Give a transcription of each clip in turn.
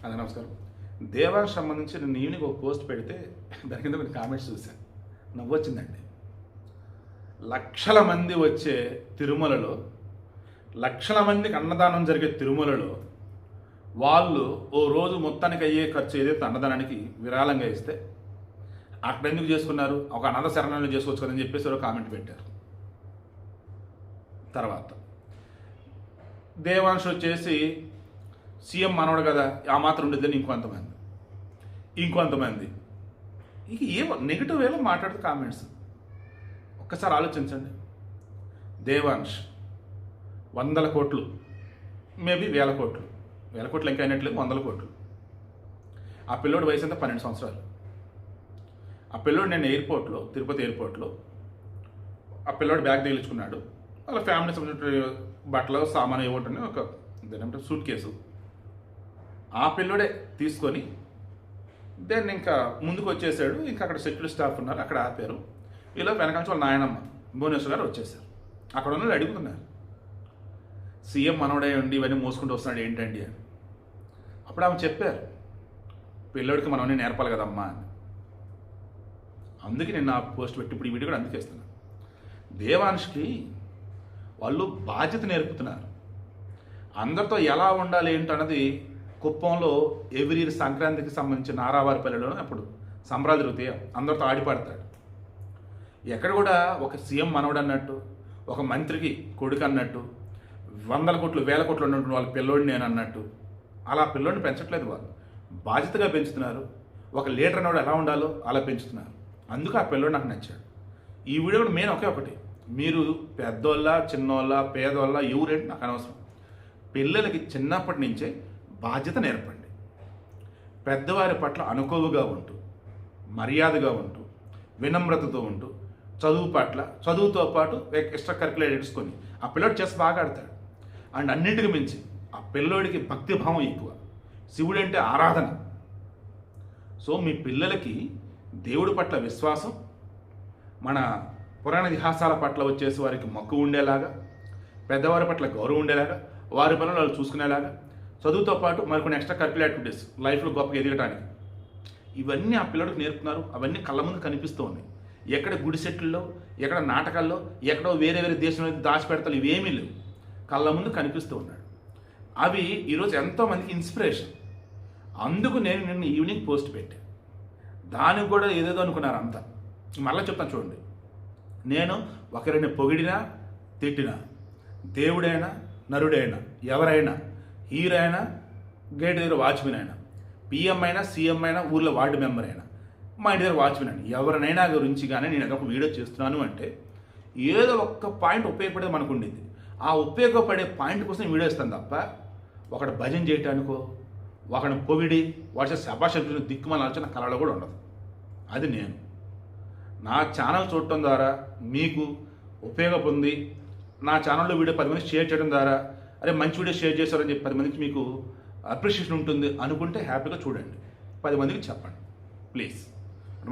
అది నమస్కారం. దేవానికి సంబంధించి నేను ఈవినింగ్ ఒక పోస్ట్ పెడితే దాని కింద కొన్ని కామెంట్స్ చూశాను. నవ్వొచ్చిందండి. లక్షల మంది వచ్చే తిరుమలలో, లక్షల మందికి అన్నదానం జరిగే తిరుమలలో వాళ్ళు ఓ రోజు మొత్తానికి అయ్యే ఖర్చు ఏదైతే అన్నదానానికి విరాళంగా ఇస్తే అక్కడ ఎందుకు చేసుకున్నారు, ఒక అనాథ శరణాలయం చేసుకోవచ్చు కదని చెప్పేసి ఒక కామెంట్ పెట్టారు. తర్వాత దేవాంశ్ వచ్చేసి సీఎం మనవడు కదా, ఆ మాత్రం ఉండేదని ఇంకొంతమంది ఇక ఏమో నెగిటివ్ వేలో మాట్లాడుతూ కామెంట్స్. ఒక్కసారి ఆలోచించండి. దేవాంశ్ 100 కోట్లు, మేబీ 1000 కోట్లు ఇంకా అయినట్లేదు, 100 కోట్లు. ఆ పిల్లోడి వయసు అంతా 12 సంవత్సరాలు. ఆ పిల్లోడు నేను ఎయిర్పోర్ట్లో, తిరుపతి ఎయిర్పోర్ట్లో ఆ పిల్లోడు బ్యాగ్ తగిలించుకున్నాడు. వాళ్ళ ఫ్యామిలీ సంబంధించిన బట్టలు సామాను ఏమిటని ఒక ఇదేంటే సూట్ కేసు ఆ పిల్లోడే తీసుకొని దెన్ ఇంకా ముందుకు వచ్చేసాడు. ఇంకా అక్కడ సెక్యూరిటీ స్టాఫ్ ఉన్నారు, అక్కడ ఆపారు. ఇలా వెనకాల వాళ్ళ నాయనమ్మ భువనేశ్వర్ గారు వచ్చేసారు. అక్కడ ఉన్న అడుగుతున్నారు, సీఎం మనవడే ఉండి ఇవన్నీ మోసుకుంటూ వస్తున్నాడు ఏంటండి అని. అప్పుడు ఆమె చెప్పారు, పిల్లోడికి మనవన్నీ నేర్పాలి కదమ్మా అని. అందుకే నేను నా పోస్ట్ పెట్టి ఇప్పుడు ఈ వీడియో కూడా అందుకే ఇస్తున్నాను. దేవాంష్కి వాళ్ళు బాధ్యత నేర్పుతున్నారు. అందరితో ఎలా ఉండాలి ఏంటన్నది కుప్పంలో ఎవ్రీ ఇయర్ సంక్రాంతికి సంబంధించిన నారావారిపల్లిలో అప్పుడు సంబరాలు జరుగుతాయి, అందరితో ఆడిపాడతాడు. ఎక్కడ కూడా ఒక సీఎం మనవడు అన్నట్టు, ఒక మంత్రికి కొడుకు అన్నట్టు, 100 కోట్లు 1000 కోట్లు ఉన్నట్టు వాళ్ళ పిల్లోడిని నేను అన్నట్టు అలా పిల్లోడిని పెంచట్లేదు. వాళ్ళు బాధ్యతగా పెంచుతున్నారు. ఒక లీడర్ అన్నవాడు ఎలా ఉండాలో అలా పెంచుతున్నారు. అందుకు ఆ పిల్లోడు నాకు నచ్చాడు. ఈ వీడియో కూడా మెయిన్ ఒకటి, మీరు పెద్దోళ్ళ చిన్నోళ్ళ పేదోళ్ళ ఎవరేంటి నాకు అనవసరం. పిల్లలకి చిన్నప్పటి నుంచే బాధ్యత నేర్పండి. పెద్దవారి పట్ల అనుకువగా ఉంటూ, మర్యాదగా ఉంటూ, వినమ్రతతో ఉంటూ, చదువుతో పాటు ఎక్స్ట్రా కరికులర్ ఎడ్చుకొని ఆ పిల్లోడు చేసి బాగా ఆడతాడు. అండ్ అన్నింటికి మించి ఆ పిల్లోడికి భక్తిభావం ఎక్కువ. శివుడు అంటే ఆరాధన. సో మీ పిల్లలకి దేవుడి పట్ల విశ్వాసం, మన పురాణ ఇతిహాసాల పట్ల వచ్చేసి వారికి మక్కువ ఉండేలాగా, పెద్దవారి పట్ల గౌరవం ఉండేలాగా, వారి పనులు వాళ్ళు చూసుకునేలాగా, చదువుతో పాటు మరికొన్ని ఎక్స్ట్రా కరికులర్ యాక్టివిటీస్ లైఫ్లో గొప్పగా ఎదగడానికి ఇవన్నీ ఆ పిల్లడికి నేర్పుతున్నారు. అవన్నీ కళ్ళ ముందు కనిపిస్తూ ఉన్నాయి. ఎక్కడ గుడిసెట్లలో, ఎక్కడ నాటకాల్లో, ఎక్కడో వేరే దేశంలో దాచిపెడతారు, ఇవేమీ లేవు, కళ్ళ ముందు కనిపిస్తూ ఉన్నాడు. అవి ఈరోజు ఎంతోమందికి ఇన్స్పిరేషన్. అందుకు నేను నిన్న ఈవినింగ్ పోస్ట్ పెట్టాను. దానికి కూడా ఏదేదో అనుకున్నారు అంతా. మళ్ళీ చెప్తాను చూడండి. నేను ఒకరిని పొగిడినా తిట్టినా, దేవుడైనా నరుడైనా ఎవరైనా, హీరో అయినా, గేట్ దగ్గర వాచ్మెన్ అయినా, పిఎం అయినా, సీఎం అయినా, ఊర్లో వార్డు మెంబర్ అయినా, మా ఇంటి దగ్గర వాచ్మెన్ అయినా, ఎవరినైనా గురించి కానీ నేను ఒక వీడియో చేస్తున్నాను అంటే ఏదో ఒక్క పాయింట్ ఉపయోగపడేది మనకు ఉండింది. ఆ ఉపయోగపడే పాయింట్ కోసం వీడియో ఇస్తాను తప్ప ఒకటి భజన చేయటానికో, ఒకడిని పొగిడి వాటి శభాష దిక్కుమని ఆలోచన కళలో కూడా ఉండదు. అది నేను నా ఛానల్ చూడటం ద్వారా మీకు ఉపయోగం పొంది, నా ఛానల్లో వీడియో 10 మందికి షేర్ చేయడం ద్వారా అరే మంచి వీడియో షేర్ చేశారని చెప్పి 10 మందికి మీకు అప్రిషియేషన్ ఉంటుంది అనుకుంటే హ్యాపీగా చూడండి, 10 మందికి చెప్పండి ప్లీజ్.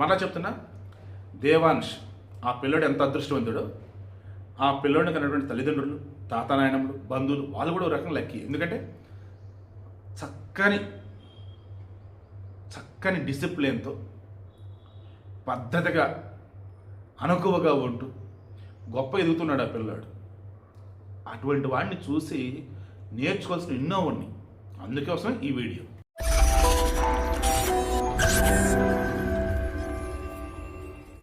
మళ్ళా చెప్తున్నా, దేవాంశ్ ఆ పిల్లడు ఎంత అదృష్టవంతుడో, ఆ పిల్లోడిని కన్నటువంటి తల్లిదండ్రులు, తాతానాయనములు, బంధువులు వాళ్ళు కూడా ఒక రకంగా లక్కీ. ఎందుకంటే చక్కని డిసిప్లిన్తో, పద్ధతిగా, అనుకువగా ఉంటూ గొప్ప ఎదుగుతున్నాడు ఆ పిల్లాడు. అటువంటి వాడిని చూసి నేర్చుకోవాల్సిన ఎన్నో ఉన్నాయి. అందుకోసం ఈ వీడియో.